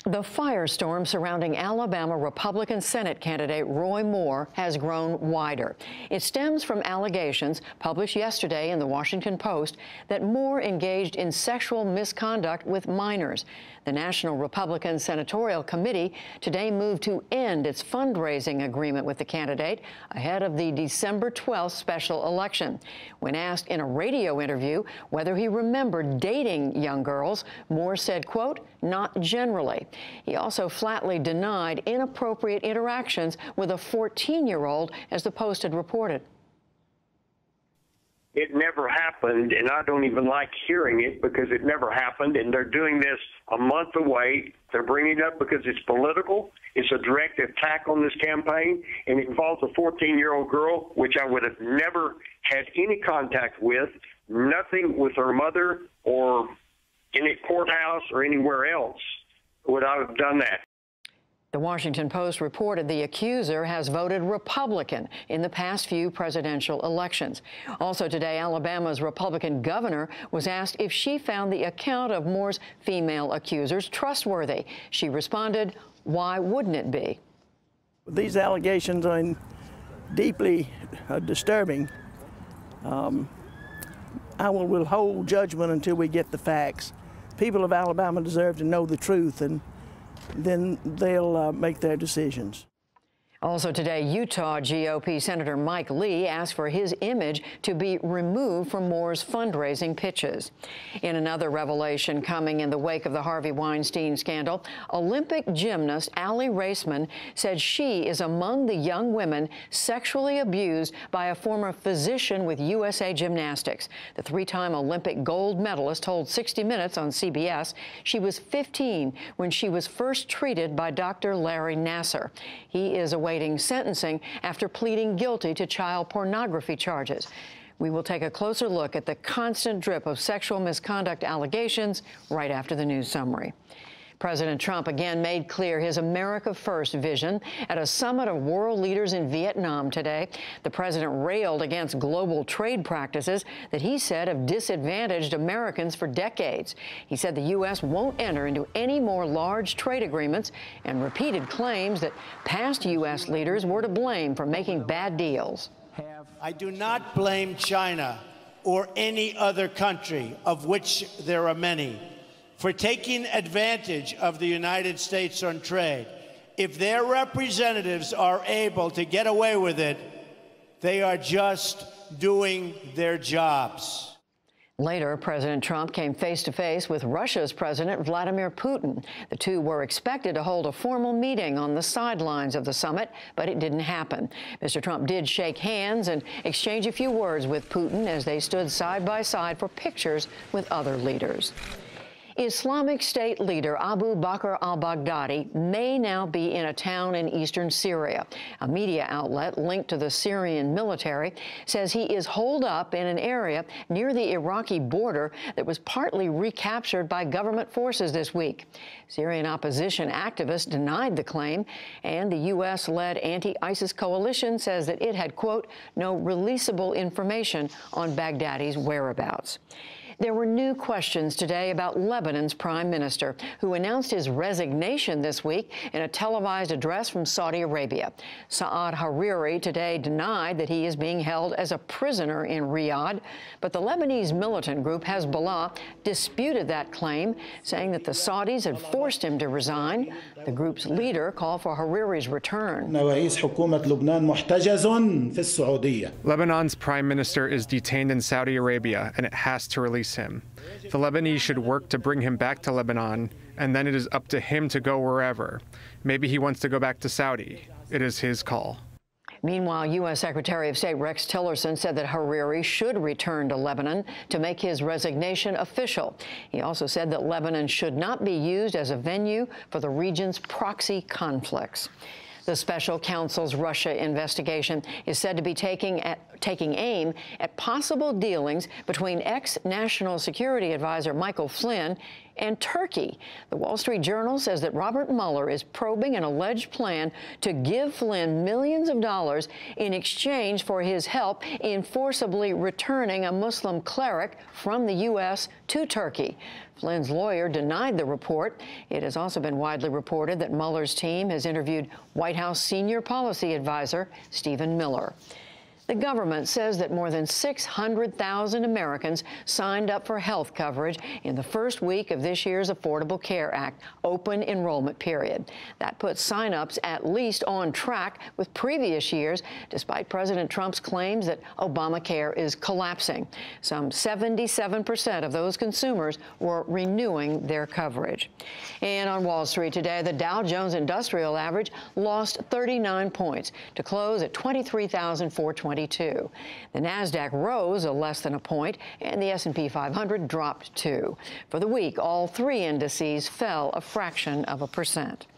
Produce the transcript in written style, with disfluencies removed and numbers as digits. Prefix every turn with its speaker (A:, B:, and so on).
A: The firestorm surrounding Alabama Republican Senate candidate Roy Moore has grown wider. It stems from allegations published yesterday in the Washington Post that Moore engaged in sexual misconduct with minors. The National Republican Senatorial Committee today moved to end its fundraising agreement with the candidate ahead of the December 12th special election. When asked in a radio interview whether he remembered dating young girls, Moore said, quote, "Not generally." He also flatly denied inappropriate interactions with a 14-year-old, as the Post had reported.
B: It never happened, and I don't even like hearing it because it never happened, and they're doing this a month away. They're bringing it up because it's political. It's a direct attack on this campaign, and it involves a 14-year-old girl, which I would have never had any contact with, nothing with her mother or in a courthouse or anywhere else would I have done that.
A: The Washington Post reported the accuser has voted Republican in the past few presidential elections. Also today, Alabama's Republican governor was asked if she found the account of Moore's female accusers trustworthy. She responded, "Why wouldn't it be?"
C: These allegations are deeply disturbing. I will withhold judgment until we get the facts. People of Alabama deserve to know the truth, and then they'll make their decisions.
A: Also today, Utah GOP Senator Mike Lee asked for his image to be removed from Moore's fundraising pitches. In another revelation coming in the wake of the Harvey Weinstein scandal, Olympic gymnast Aly Raisman said she is among the young women sexually abused by a former physician with USA Gymnastics. The three-time Olympic gold medalist told 60 Minutes on CBS she was 15 when she was first treated by Dr. Larry Nassar. He is awaiting sentencing after pleading guilty to child pornography charges. We will take a closer look at the constant drip of sexual misconduct allegations right after the news summary. President Trump again made clear his America First vision at a summit of world leaders in Vietnam today. The president railed against global trade practices that he said have disadvantaged Americans for decades. He said the U.S. won't enter into any more large trade agreements and repeated claims that past U.S. leaders were to blame for making bad deals.
D: I do not blame China or any other country, of which there are many, for taking advantage of the United States on trade. If their representatives are able to get away with it, they are just doing their jobs.
A: Later, President Trump came face-to-face with Russia's President Vladimir Putin. The two were expected to hold a formal meeting on the sidelines of the summit, but it didn't happen. Mr. Trump did shake hands and exchange a few words with Putin as they stood side by side for pictures with other leaders. Islamic State leader Abu Bakr al-Baghdadi may now be in a town in eastern Syria. A media outlet linked to the Syrian military says he is holed up in an area near the Iraqi border that was partly recaptured by government forces this week. Syrian opposition activists denied the claim, and the U.S.-led anti-ISIS coalition says that it had, quote, no releasable information on Baghdadi's whereabouts. There were new questions today about Lebanon's prime minister, who announced his resignation this week in a televised address from Saudi Arabia. Saad Hariri today denied that he is being held as a prisoner in Riyadh, but the Lebanese militant group Hezbollah disputed that claim, saying that the Saudis had forced him to resign. The group's leader called for Hariri's return.
E: Lebanon's prime minister is detained in Saudi Arabia, and it has to release him. The Lebanese should work to bring him back to Lebanon, and then it is up to him to go wherever. Maybe he wants to go back to Saudi. It is his call.
A: Meanwhile, U.S. Secretary of State Rex Tillerson said that Hariri should return to Lebanon to make his resignation official. He also said that Lebanon should not be used as a venue for the region's proxy conflicts. The special counsel's Russia investigation is said to be taking aim at possible dealings between ex-National Security Advisor Michael Flynn and Turkey. The Wall Street Journal says that Robert Mueller is probing an alleged plan to give Flynn millions of dollars in exchange for his help in forcibly returning a Muslim cleric from the U.S. to Turkey. Flynn's lawyer denied the report. It has also been widely reported that Mueller's team has interviewed White House senior policy advisor Stephen Miller. The government says that more than 600,000 Americans signed up for health coverage in the first week of this year's Affordable Care Act open enrollment period. That puts sign-ups at least on track with previous years, despite President Trump's claims that Obamacare is collapsing. Some 77% of those consumers were renewing their coverage. And on Wall Street today, the Dow Jones Industrial Average lost 39 points to close at 23,422. The Nasdaq rose less than a point, and the S&P 500 dropped 2. For the week, all three indices fell a fraction of a percent.